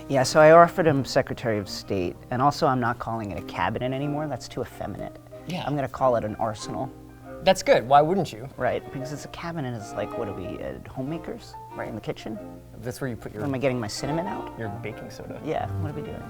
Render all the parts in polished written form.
Yeah, so I offered him Secretary of State, and also I'm not calling it a cabinet anymore. That's too effeminate. Yeah. I'm gonna call it an arsenal. That's good. Why wouldn't you? Right, because it's a cabinet is like, what are we, homemakers? Right, in the kitchen? That's where you put your Am I getting my cinnamon out? baking soda. Yeah, what are we doing?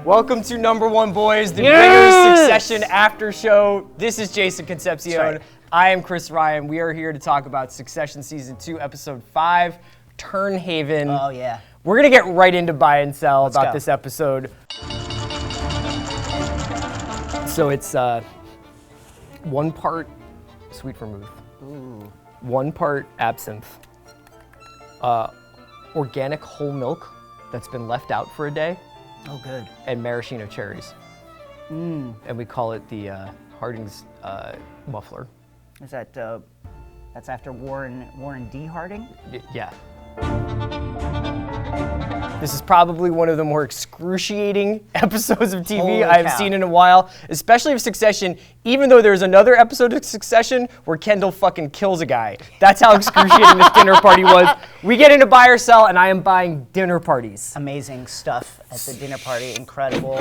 Welcome to Number One Boys, the biggest Succession after show. This is Jason Concepcion. Right. I am Chris Ryan. We are here to talk about Succession Season 2, Episode 5, Turnhaven. Oh, yeah. We're going to get right into buy and sell Let's about go. this episode. So it's 1 part sweet vermouth, 1 part absinthe, organic whole milk that's been left out for a day, Oh, good. and maraschino cherries. And we call it the Harding's muffler. Is that, that's after Warren D. Harding? Yeah. This is probably one of the more excruciating episodes of TV Holy I have cow. seen in a while, especially of Succession, even though there's another episode of Succession where Kendall fucking kills a guy. That's how excruciating this dinner party was. We get into buy or sell, and I am buying dinner parties. Amazing stuff at the dinner party. Incredible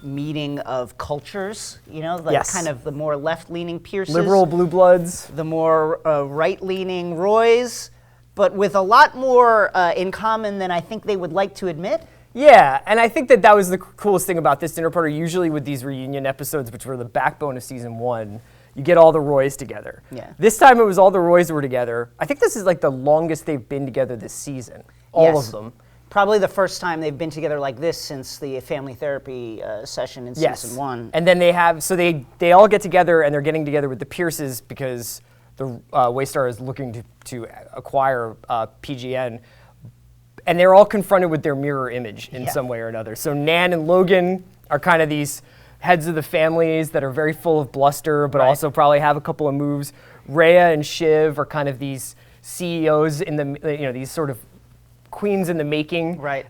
meeting of cultures, you know, like Yes. kind of the more left-leaning Pierces. Liberal blue bloods. The more right-leaning Roys, but with a lot more in common than I think they would like to admit. Yeah, and I think that was the coolest thing about this dinner party. Usually with these reunion episodes, which were the backbone of season 1, you get all the Roys together. Yeah. This time it was all the Roys were together. I think this is like the longest they've been together this season. All Yes. of them. Probably the first time they've been together like this since the family therapy session in season 1. And then they all get together, and they're getting together with the Pierces because the Waystar is looking to acquire PGN. And they're all confronted with their mirror image in some way or another. So Nan and Logan are kind of these heads of the families that are very full of bluster, but also probably have a couple of moves. Rhea and Shiv are kind of these CEOs in the, these sort of queens in the making. Right.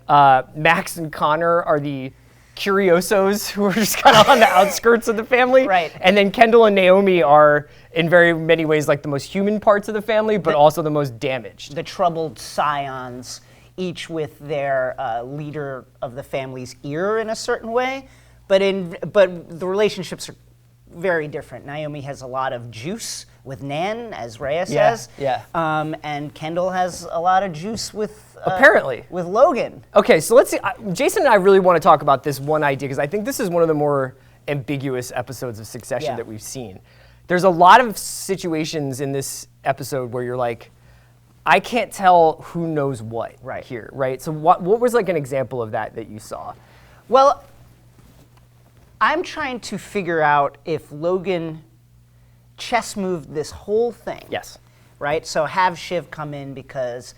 Max and Connor are the curiosos who are just kind of on the outskirts of the family. Right. And then Kendall and Naomi are, in very many ways, like the most human parts of the family, but also the most damaged. The troubled scions, each with their leader of the family's ear in a certain way, but the relationships are very different. Naomi has a lot of juice with Nan, as Rhea says. Yeah. And Kendall has a lot of juice with Apparently. with Logan. Okay, so let's see. Jason and I really want to talk about this one idea because I think this is one of the more ambiguous episodes of Succession that we've seen. There's a lot of situations in this episode where you're like, I can't tell who knows what here, right? So what was like an example of that you saw? Well, I'm trying to figure out if Logan chess moved this whole thing. Yes. Right? So have Shiv come in because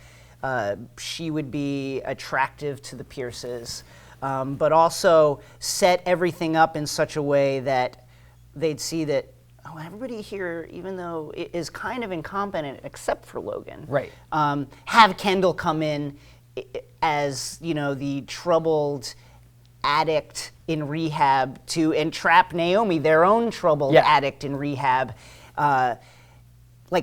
she would be attractive to the Pierces, but also set everything up in such a way that they'd see that, oh, everybody here, even though it is kind of incompetent except for Logan. Right. Have Kendall come in as, the troubled addict in rehab to entrap Naomi, their own troubled addict in rehab.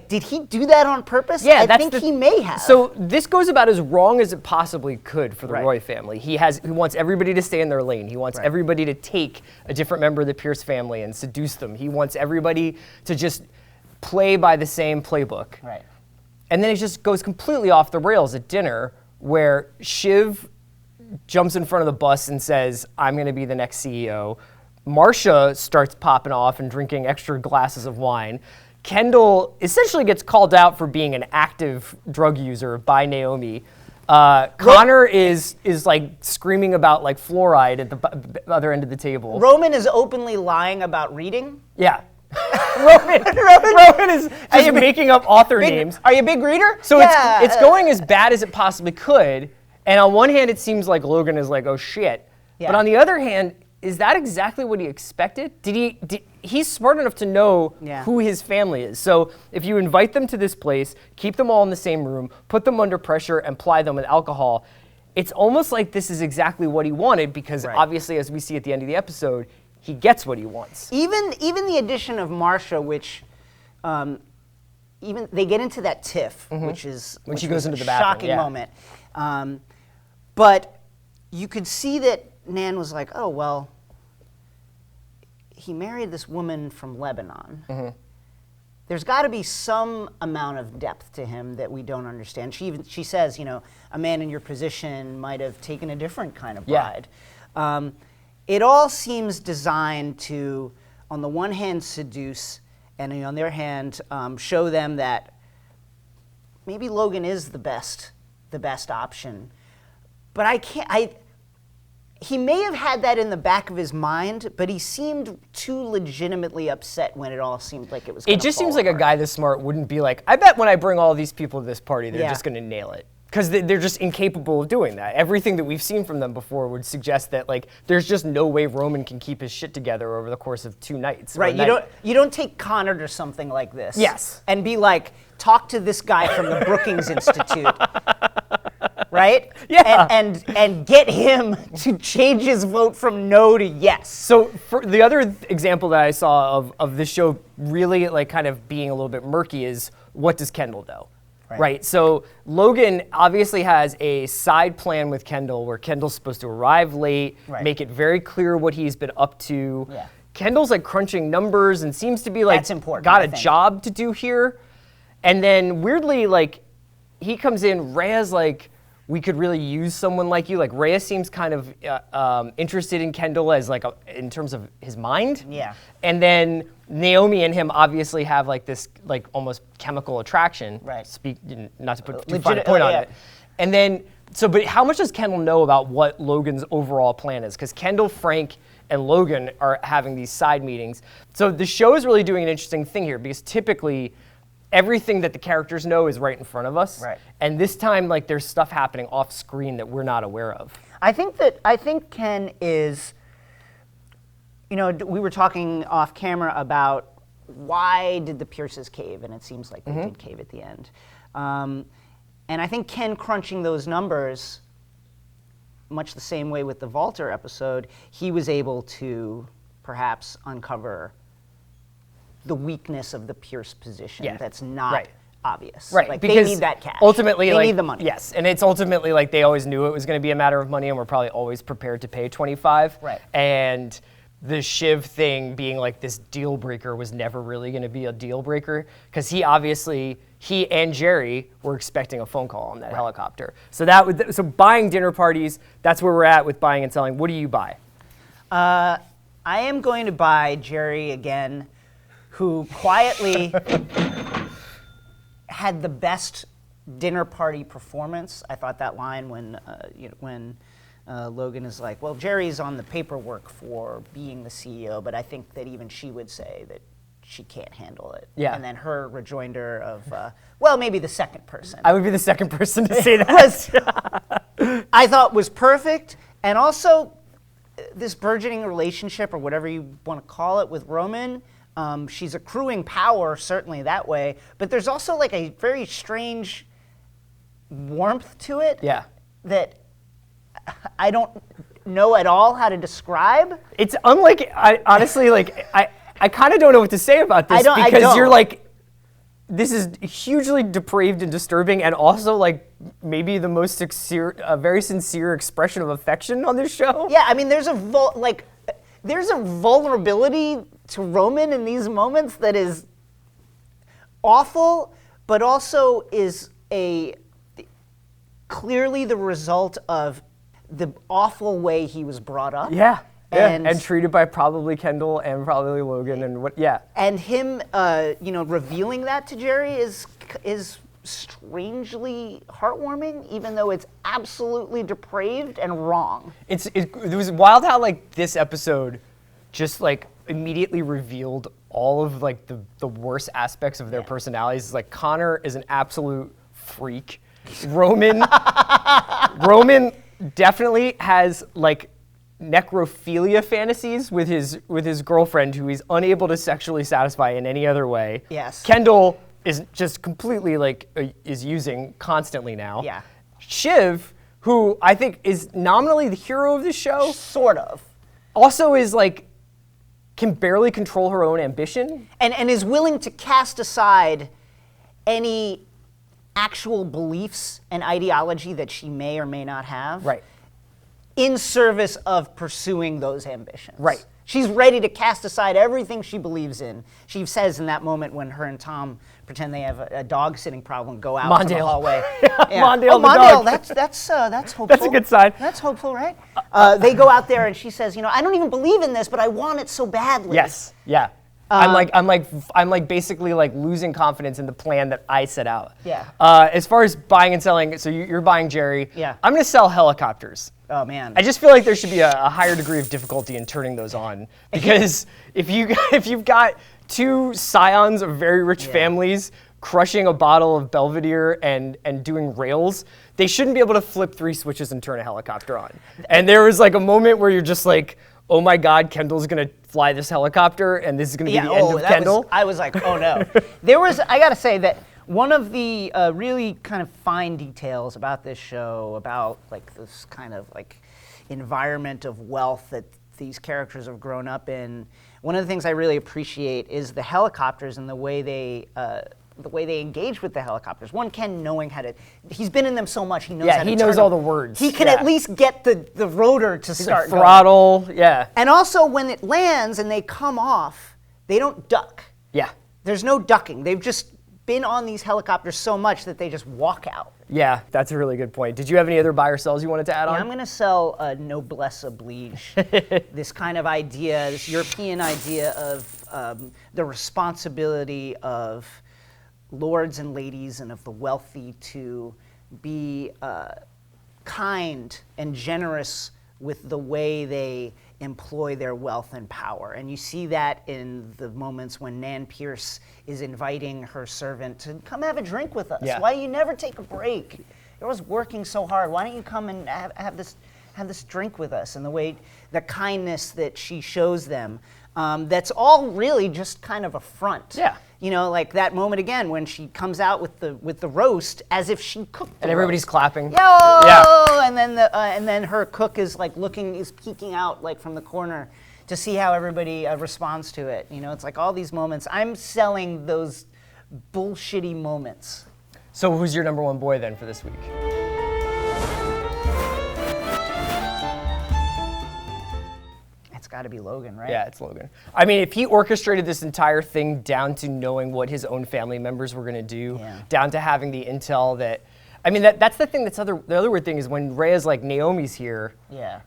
Did he do that on purpose? Yeah, I think he may have. So this goes about as wrong as it possibly could for the Roy family. He wants everybody to stay in their lane. He wants everybody to take a different member of the Pierce family and seduce them. He wants everybody to just play by the same playbook. Right. And then it just goes completely off the rails at dinner where Shiv jumps in front of the bus and says, I'm going to be the next CEO. Marcia starts popping off and drinking extra glasses of wine. Kendall essentially gets called out for being an active drug user by Naomi. Connor is like screaming about like fluoride at the other end of the table. Roman is openly lying about reading. Yeah. Roman is just making up author names. Are you a big reader? So it's going as bad as it possibly could. And on one hand, it seems like Logan is like, oh shit. Yeah. But on the other hand, is that exactly what he expected? He's smart enough to know who his family is. So if you invite them to this place, keep them all in the same room, put them under pressure, and ply them with alcohol, it's almost like this is exactly what he wanted because obviously, as we see at the end of the episode, he gets what he wants. Even the addition of Marsha, which even they get into that tiff, which is When she was goes into a the bathroom, shocking yeah. moment. But you could see that Nan was like, oh well, he married this woman from Lebanon. There's got to be some amount of depth to him that we don't understand. She says, you know, a man in your position might have taken a different kind of bride. It all seems designed to, on the one hand, seduce, and on the other hand, show them that maybe Logan is the best option. But he may have had that in the back of his mind, but he seemed too legitimately upset when it all seemed like it was gonna It just fall seems like a apart. guy this smart wouldn't be like, I bet when I bring all these people to this party, they're Yeah. just going to nail it. Because they're just incapable of doing that. Everything that we've seen from them before would suggest that like there's just no way Roman can keep his shit together over the course of 2 nights. Right, you don't take Connor to something like this. Yes. And be like, talk to this guy from the Brookings Institute. Right? Yeah. And get him to change his vote from no to yes. So for the other example that I saw of this show really like kind of being a little bit murky is what does Kendall do? Right. So Logan obviously has a side plan with Kendall where Kendall's supposed to arrive late, make it very clear what he's been up to. Yeah. Kendall's like crunching numbers and seems to be like That's important, got I a think. job to do here. And then weirdly like he comes in, Rhea's like, we could really use someone like you. Like Rhea seems kind of interested in Kendall as like in terms of his mind. Yeah. And then Naomi and him obviously have like this like almost chemical attraction. Right. Not to put too fine a point on it. And then but how much does Kendall know about what Logan's overall plan is? Because Kendall, Frank, and Logan are having these side meetings. So the show is really doing an interesting thing here because typically everything that the characters know is right in front of us. Right. And this time, like, there's stuff happening off screen that we're not aware of. I think Ken is, you know, we were talking off camera about why did the Pierces cave, and it seems like they did cave at the end. And I think Ken crunching those numbers, much the same way with the Walter episode, he was able to perhaps uncover the weakness of the Pierce position that's not obvious. Right, Like, because they need that cash. Ultimately, they like, need the money. Yes, and it's ultimately like they always knew it was going to be a matter of money, and we're probably always prepared to pay 25. Right. And the Shiv thing being like this deal breaker was never really going to be a deal breaker because he and Jerry were expecting a phone call on that helicopter. So so buying dinner parties, that's where we're at with buying and selling. What do you buy? I am going to buy Jerry again, who quietly had the best dinner party performance. I thought that line when Logan is like, well, Jerry's on the paperwork for being the CEO, but I think that even she would say that she can't handle it. Yeah. And then her rejoinder of, well, maybe the second person. I would be the second person to say that. I thought was perfect, and also this burgeoning relationship, or whatever you want to call it, with Roman. She's accruing power, certainly that way, but there's also like a very strange warmth to it that I don't know at all how to describe. It's unlike, honestly, like, I kind of don't know what to say about this because you're like, this is hugely depraved and disturbing and also like maybe the most very sincere expression of affection on this show. Yeah, I mean, there's a vulnerability to Roman in these moments that is awful, but also is clearly the result of the awful way he was brought up. Yeah. And treated by probably Kendall and probably Logan and him, revealing that to Jerry is strangely heartwarming, even though it's absolutely depraved and wrong. It was wild how like this episode just like immediately revealed all of like the worst aspects of their personalities. Like Connor is an absolute freak. Roman definitely has like necrophilia fantasies with his girlfriend who he's unable to sexually satisfy in any other way. Yes. Kendall is just completely like is using constantly now. Yeah. Shiv, who I think is nominally the hero of the show, Sort of. also is like, can barely control her own ambition. And is willing to cast aside any actual beliefs and ideology that she may or may not have. Right. In service of pursuing those ambitions. Right. She's ready to cast aside everything she believes in. She says in that moment when her and Tom pretend they have a dog sitting problem, go out to the Mondale. hallway. Mondale oh, the Mondale, dog. that's hopeful. That's a good sign. That's hopeful, right? They go out there and she says, I don't even believe in this, but I want it so badly. Yes. Yeah. I'm like basically like losing confidence in the plan that I set out. Yeah. As far as buying and selling, so you're buying Jerry. Yeah. I'm going to sell helicopters. Oh man. I just feel like there should be a higher degree of difficulty in turning those on, because if you've got two scions of very rich families crushing a bottle of Belvedere and doing rails, they shouldn't be able to flip 3 switches and turn a helicopter on. And there was like a moment where you're just like, oh my God, Kendall's gonna fly this helicopter, and this is gonna be the end of Kendall. I was like, oh no. I gotta say that one of the really kind of fine details about this show, about like this kind of like environment of wealth that these characters have grown up in, one of the things I really appreciate is the helicopters and the way they engage with the helicopters. One, Ken knowing how to, he's been in them so much, he knows how to he turn knows them. all the words. He can at least get the rotor to start going. Throttle, yeah. And also when it lands and they come off, they don't duck. Yeah. There's no ducking. They've just been on these helicopters so much that they just walk out. Yeah, that's a really good point. Did you have any other buy or sells you wanted to add on? I'm going to sell noblesse oblige. This kind of idea, this European idea of the responsibility of lords and ladies and of the wealthy to be kind and generous with the way they employ their wealth and power. And you see that in the moments when Nan Pierce is inviting her servant to come have a drink with us. Yeah. Why do you never take a break? You're always working so hard. Why don't you come and have this drink with us? And the kindness that she shows them, that's all really just kind of a front. Yeah. Like that moment again when she comes out with the roast as if she cooked the And everybody's roast. clapping. Yo! Yeah. And then her cook is like peeking out like from the corner to see how everybody responds to it. It's like all these moments. I'm selling those bullshitty moments. So who's your number one boy then for this week? It's got to be Logan, right? Yeah, it's Logan. I mean, if he orchestrated this entire thing down to knowing what his own family members were going to do, down to having the intel that, I mean, that's the thing. The other weird thing is when Rhea's like, Naomi's here,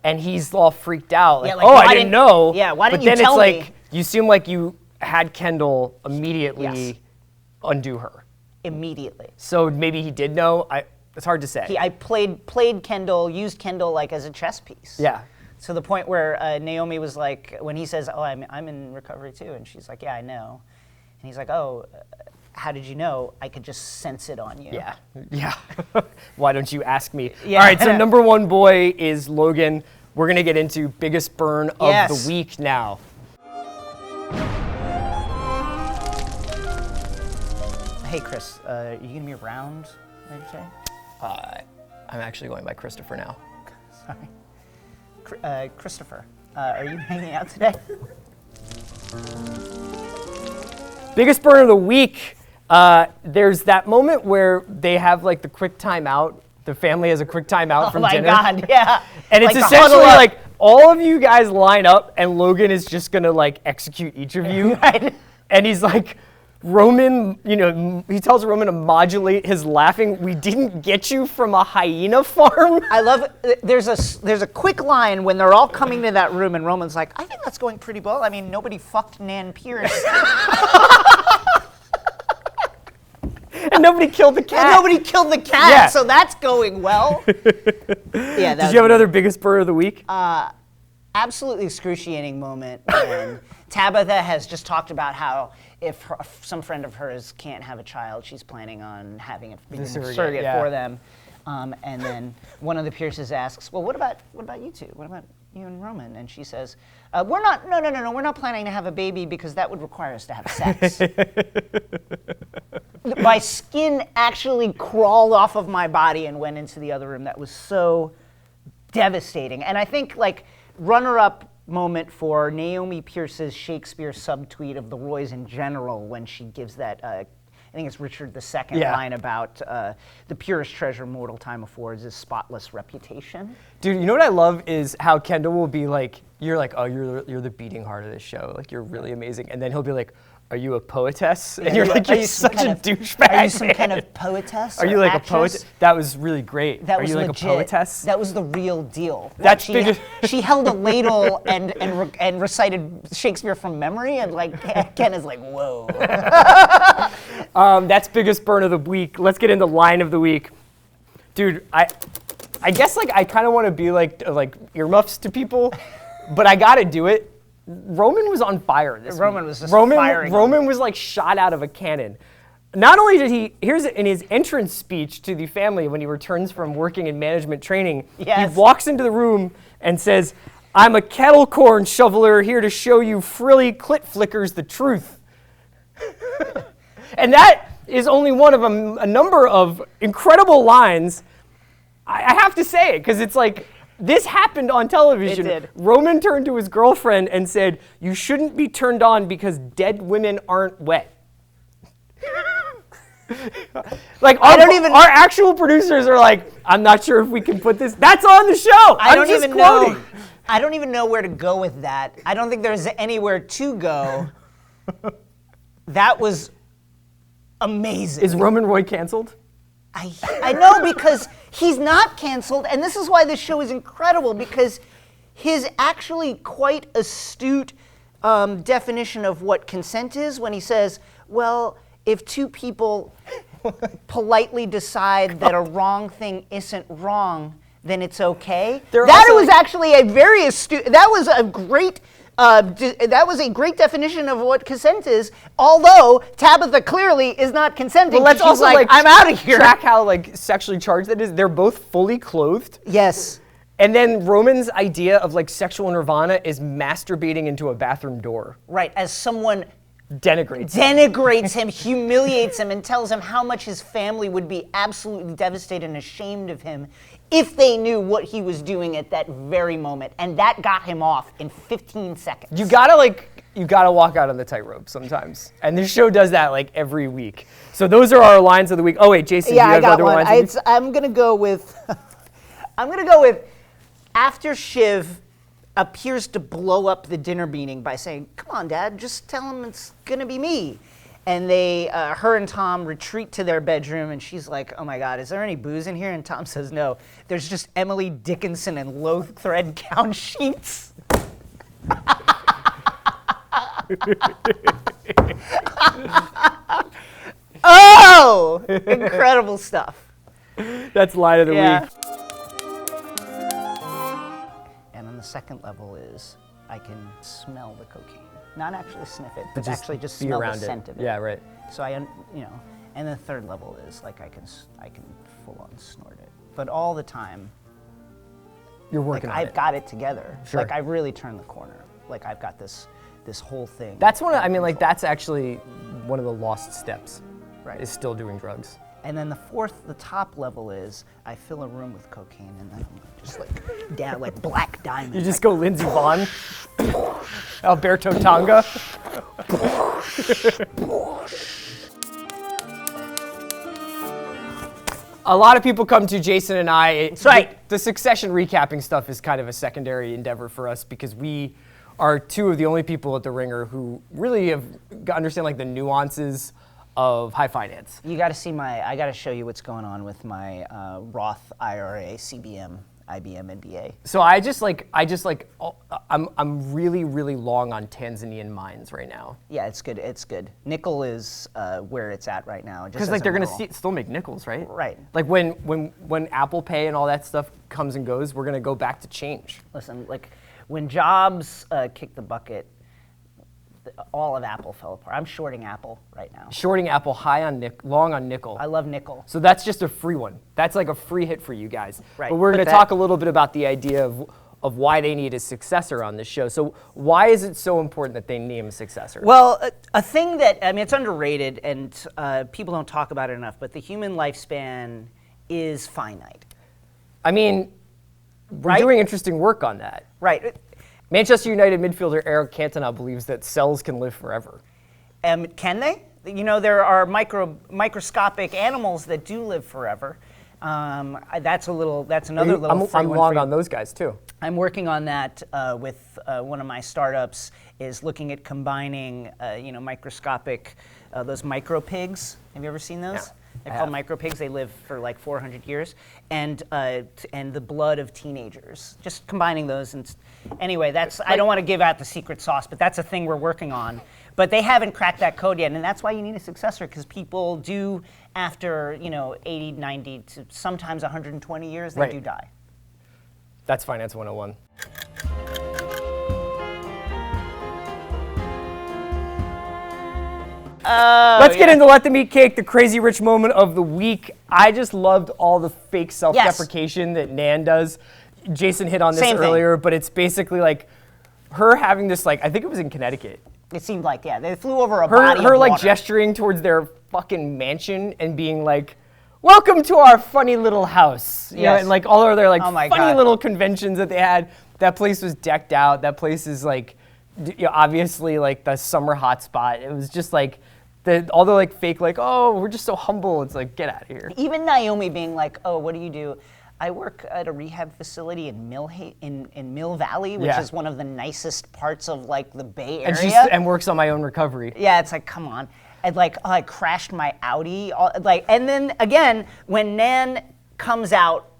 and he's all freaked out, like, oh, I didn't know. Yeah, why didn't you tell me? But then it's like, you seem like you had Kendall immediately undo her. Immediately. So maybe he did know. It's hard to say. I played Kendall, used Kendall like as a chess piece. Yeah. To the point where Naomi was like, when he says, oh, I'm in recovery too, and she's like, yeah, I know. And he's like, oh, how did you know? I could just sense it on you. Yeah, yeah. Why don't you ask me? Yeah. All right, so number one boy is Logan. We're going to get into biggest burn of the week now. Hey, Chris, are you going to be around later today? I'm actually going by Christopher now. Sorry. Christopher, are you hanging out today? Biggest burn of the week. There's that moment where they have like the quick time out. The family has a quick time out from dinner. Oh my God, yeah. And it's essentially like all of you guys line up and Logan is just gonna like execute each of you. Right. And he's like, Roman, he tells Roman to modulate his laughing. We didn't get you from a hyena farm. I love it. There's a quick line when they're all coming to that room and Roman's like, I think that's going pretty well. I mean, nobody fucked Nan Pierce. And nobody killed the cat. And nobody killed the cat, so that's going well. Yeah. Did you have another biggest burn of the week? Absolutely excruciating moment when Tabitha has just talked about how if some friend of hers can't have a child, she's planning on having it being a surrogate for them. And then one of the Pierces asks, well, what about you two? What you and Roman? And she says, we're not, no, we're not planning to have a baby because that would require us to have sex. My skin actually crawled off of my body and went into the other room. That was so devastating. And I think like runner-up moment for Naomi Pierce's Shakespeare subtweet of the Roys in general when she gives that, I think it's Richard II line about the purest treasure mortal time affords is spotless reputation. Dude, you know what I love is how Kendall will be like, you're like, oh, you're the beating heart of this show. Like, you're really amazing. And then he'll be like, are you a poetess? And you're like, you're such a douchebag. Are you some kind of poetess? Are you like actress? A poet? That was really great. That are was you like legit. A poetess? That was the real deal. That's she held a ladle and recited Shakespeare from memory, and like Ken is like, whoa. That's biggest burn of the week. Let's get into line of the week, dude. I guess like I kind of want to be like earmuffs to people, but I got to do it. Roman was on fire this Roman week. was just firing. Roman was like shot out of a cannon. Not only did he, here's in his entrance speech to the family when he returns from working in management training, yes. He walks into the room and says, I'm a kettle corn shoveler here to show you frilly clit flickers the truth. And that is only one of a number of incredible lines. I have to say it because it's like, this happened on television. It did. Roman turned to his girlfriend and said, you shouldn't be turned on because dead women aren't wet. Like, our actual producers are like, I'm not sure if we can put this. That's on the show. I don't even know where to go with that. I don't think there's anywhere to go. That was amazing. Is Roman Roy canceled? I know, because he's not canceled, and this is why this show is incredible, because his actually quite astute definition of what consent is when he says, well, if two people politely decide that a wrong thing isn't wrong, then it's okay. That was actually a very astute, that was a great definition of what consent is, although Tabitha clearly is not consenting. Well, let's also like I'm out of here. Track how like sexually charged that is. They're both fully clothed. Yes. And then Roman's idea of like sexual nirvana is masturbating into a bathroom door. Right, as someone denigrates him, humiliates him, and tells him how much his family would be absolutely devastated and ashamed of him if they knew what he was doing at that very moment. And that got him off in 15 seconds. You gotta walk out on the tightrope sometimes. And this show does that like every week. So those are our lines of the week. Oh wait, Jason, do you have other lines of the week? I'm gonna go with after Shiv appears to blow up the dinner meeting by saying, come on, Dad, just tell him it's gonna be me. And her and Tom retreat to their bedroom, and she's like, oh my God, is there any booze in here? And Tom says, no, there's just Emily Dickinson and low thread count sheets. Oh, incredible stuff. That's line of the week. And on the second level is, I can smell the cocaine. Not actually sniff it, but actually just smell the scent of it. Yeah, right. So and the third level is like I can full on snort it. But all the time, you're working on it. I've got it together. Sure. Like I really turned the corner. Like I've got this whole thing. That's that's actually one of the lost steps. Right. Is still doing drugs. And then the top level is I fill a room with cocaine and then I'm just like down like black diamond. You just go Lindsey Vonn, Alberto Tonga. A lot of people come to Jason and I. That's right. The Succession recapping stuff is kind of a secondary endeavor for us because we are two of the only people at The Ringer who really understand like the nuances of high finance. You got to see I got to show you what's going on with my Roth IRA, CBM, IBM, MBA. So I'm really, really long on Tanzanian mines right now. Yeah, it's good. It's good. Nickel is where it's at right now. Because like they're gonna still make nickels, right? Right. Like when Apple Pay and all that stuff comes and goes, we're gonna go back to change. Listen, like when Jobs kicked the bucket, all of Apple fell apart. I'm shorting Apple right now. Shorting Apple, long on nickel. I love nickel. So that's just a free one. That's like a free hit for you guys. Right. But we're going to talk a little bit about the idea of of why they need a successor on this show. So why is it so important that they name a successor? Well, a thing that, I mean, it's underrated and people don't talk about it enough, but the human lifespan is finite. I mean, we're doing interesting work on that. Right. Manchester United midfielder Eric Cantona believes that cells can live forever. Can they? You know, there are microscopic animals that do live forever. That's another little. I'm long on those guys too. I'm working on that with one of my startups. Is looking at combining, microscopic, those micro pigs. Have you ever seen those? Yeah, They're called micro pigs. They live for like 400 years, and the blood of teenagers. Just combining those, and anyway, that's. I don't want to give out the secret sauce, but that's a thing we're working on. But they haven't cracked that code yet, and that's why you need a successor, because people do, after 80, 90, to sometimes 120 years, they do die. That's Finance 101. Let's get into Let Them Eat Cake, the crazy rich moment of the week. I just loved all the fake self-deprecation that Nan does. Jason hit on this earlier, but it's basically like her having this, like, I think it was in Connecticut. It seemed like, yeah, they flew over a body of Her water. like gesturing towards their fucking mansion and being like, welcome to our funny little house. You know, and like all of their like funny little conventions that they had. That place was decked out. That place is like, obviously like the summer hotspot. It was just like, all the like fake like, oh, we're just so humble. It's like, get out of here. Even Naomi being like, oh, what do you do? I work at a rehab facility in Mill Valley, which is one of the nicest parts of like the Bay Area. And works on my own recovery. Yeah, it's like, come on. And like, I crashed my Audi. And then again, when Nan comes out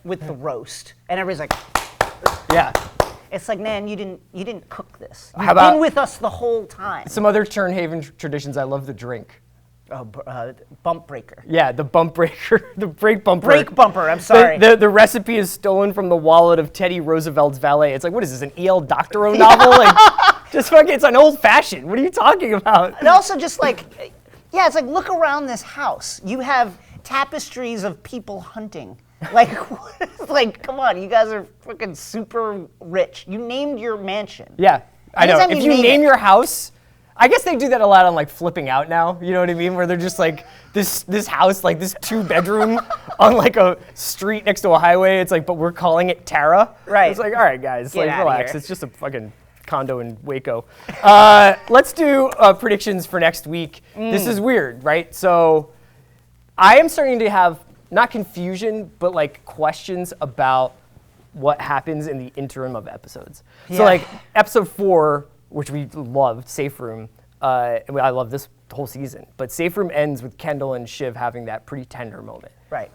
with the roast, and everybody's like, yeah. It's like, Nan, you didn't cook this. How You've about been with us the whole time. Some other Turnhaven traditions. I love the drink. Oh, bump breaker. Yeah, the bump breaker, the brake bumper. Brake bumper, I'm sorry. The recipe is stolen from the wallet of Teddy Roosevelt's valet. It's like, what is this, an E.L. Doctorow novel? Like, just fucking, it's an old fashioned. What are you talking about? And also just like, yeah, it's like, look around this house. You have tapestries of people hunting. Like, like, come on, you guys are fucking super rich. You named your mansion. Yeah, I know. Anytime If you name your house, I guess they do that a lot on like Flipping Out now. You know what I mean? Where they're just like this house, like this 2-bedroom on like a street next to a highway. It's like, but we're calling it Tara. Right. It's like, all right, guys, Get like outta relax. here. It's just a fucking condo in Waco. Let's do predictions for next week. This is weird, right? So I am starting to have not confusion, but like questions about what happens in the interim of episodes. So like episode 4, which we loved, Safe Room, and I love this whole season, but Safe Room ends with Kendall and Shiv having that pretty tender moment. Right.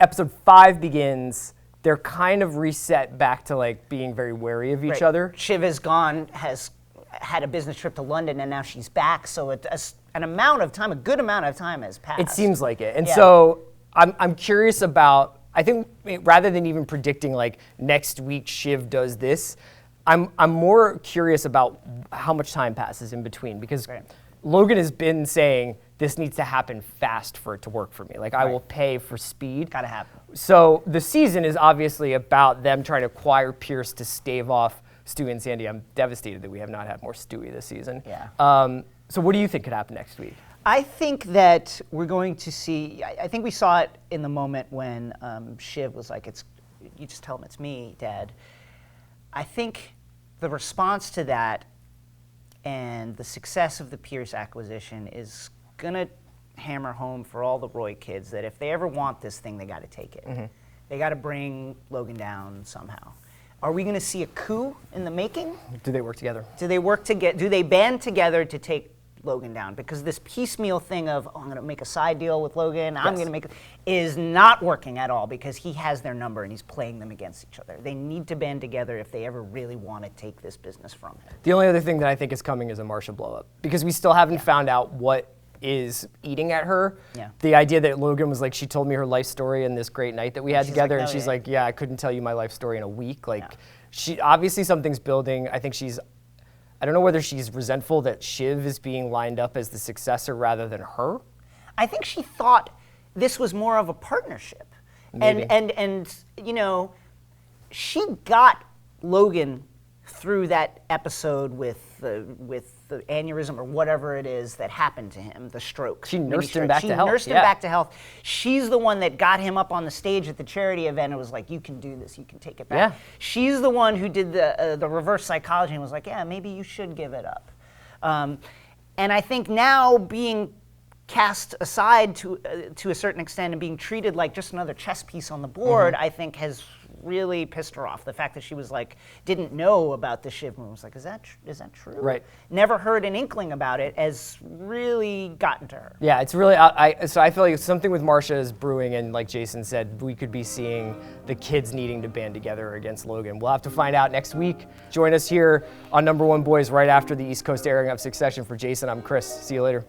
Episode 5 begins, they're kind of reset back to like being very wary of each other. Shiv has had a business trip to London, and now she's back, so a good amount of time has passed. It seems like it. And so I'm curious about, I think rather than even predicting like next week Shiv does this, I'm more curious about how much time passes in between, because Logan has been saying this needs to happen fast for it to work for me. Like I will pay for speed. Gotta happen. So the season is obviously about them trying to acquire Pierce to stave off Stewie and Sandy. I'm devastated that we have not had more Stewie this season. Yeah. So what do you think could happen next week? I think that we're going to see, I think we saw it in the moment when Shiv was like, you just tell him it's me, Dad. I think the response to that and the success of the Pierce acquisition is going to hammer home for all the Roy kids that if they ever want this thing, they got to take it. They got to bring Logan down somehow. Are we going to see a coup in the making? Do they work together? Do they band together to take Logan down? Because this piecemeal thing of, I'm going to make a side deal with Logan, I'm going to make is not working at all, because he has their number and he's playing them against each other. They need to band together if they ever really want to take this business from him. The only other thing that I think is coming is a Marsha blow-up, because we still haven't found out what is eating at her. Yeah. The idea that Logan was like, she told me her life story in this great night that we had together, and she's like, yeah, I couldn't tell you my life story in a week. Like, she obviously something's building. I think I don't know whether she's resentful that Shiv is being lined up as the successor rather than her. I think she thought this was more of a partnership. Maybe. And you know, she got Logan through that episode with the aneurysm or whatever it is that happened to him, the stroke. She nursed him back to health. She nursed him back to health. She's the one that got him up on the stage at the charity event and was like, you can do this, you can take it back. Yeah. She's the one who did the reverse psychology and was like, yeah, maybe you should give it up. And I think now being cast aside to a certain extent and being treated like just another chess piece on the board, I think has really pissed her off. The fact that she was like, didn't know about the Shiv movement, was like, is that true? Right. Never heard an inkling about it, has really gotten to her. Yeah, it's really, so I feel like something with Marcia is brewing, and like Jason said, we could be seeing the kids needing to band together against Logan. We'll have to find out next week. Join us here on Number One Boys right after the East Coast airing of Succession. For Jason, I'm Chris. See you later.